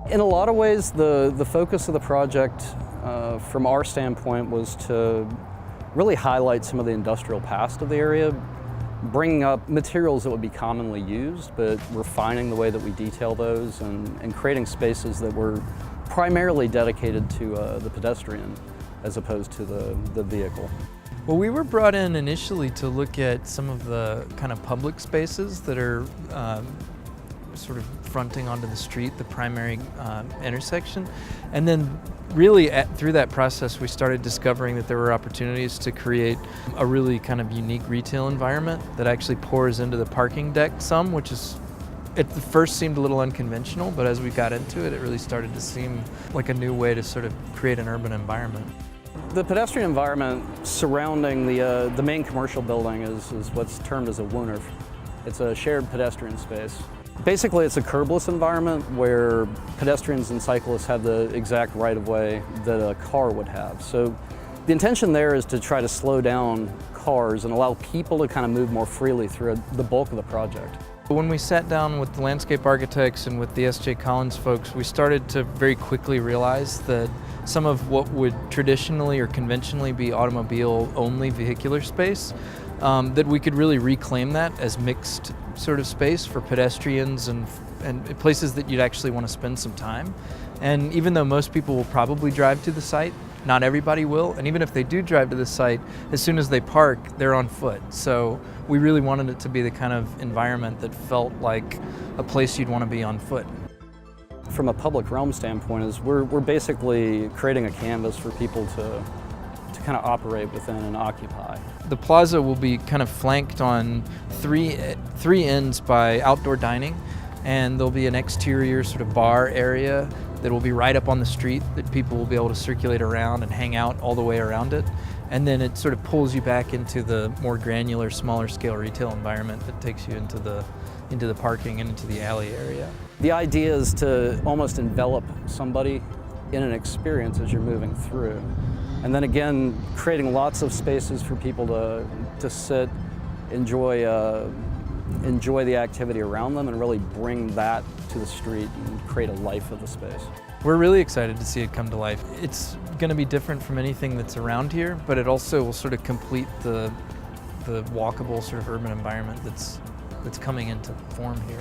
In a lot of ways, the focus of the project from our standpoint was to really highlight some of the industrial past of the area, bringing up materials that would be commonly used, but refining the way that we detail those and creating spaces that were primarily dedicated to the pedestrian as opposed to the vehicle. Well, we were brought in initially to look at some of the kind of public spaces that are sort of fronting onto the street, the primary intersection. And then really through that process, we started discovering that there were opportunities to create a really kind of unique retail environment that actually pours into the parking deck some, which is, at the first seemed a little unconventional, but as we got into it, it really started to seem like a new way to sort of create an urban environment. The pedestrian environment surrounding the main commercial building is what's termed as a Wooner. It's a shared pedestrian space. Basically, it's a curbless environment where pedestrians and cyclists have the exact right-of-way that a car would have. So the intention there is to try to slow down cars and allow people to kind of move more freely through the bulk of the project. When we sat down with the landscape architects and with the S.J. Collins folks, we started to very quickly realize that some of what would traditionally or conventionally be automobile-only vehicular space, that we could really reclaim that as mixed sort of space for pedestrians and places that you'd actually want to spend some time. And even though most people will probably drive to the site, not everybody will. And even if they do drive to the site, as soon as they park, they're on foot. So we really wanted it to be the kind of environment that felt like a place you'd want to be on foot. From a public realm standpoint, is we're basically creating a canvas for people to kind of operate within and occupy. The plaza will be kind of flanked on three ends by outdoor dining, and there'll be an exterior sort of bar area that will be right up on the street that people will be able to circulate around and hang out all the way around it. And then it sort of pulls you back into the more granular, smaller scale retail environment that takes you into the parking and into the alley area. The idea is to almost envelop somebody in an experience as you're moving through. And then again, creating lots of spaces for people to sit, enjoy the activity around them, and really bring that to the street and create a life of the space. We're really excited to see it come to life. It's going to be different from anything that's around here, but it also will sort of complete the walkable sort of urban environment that's coming into form here.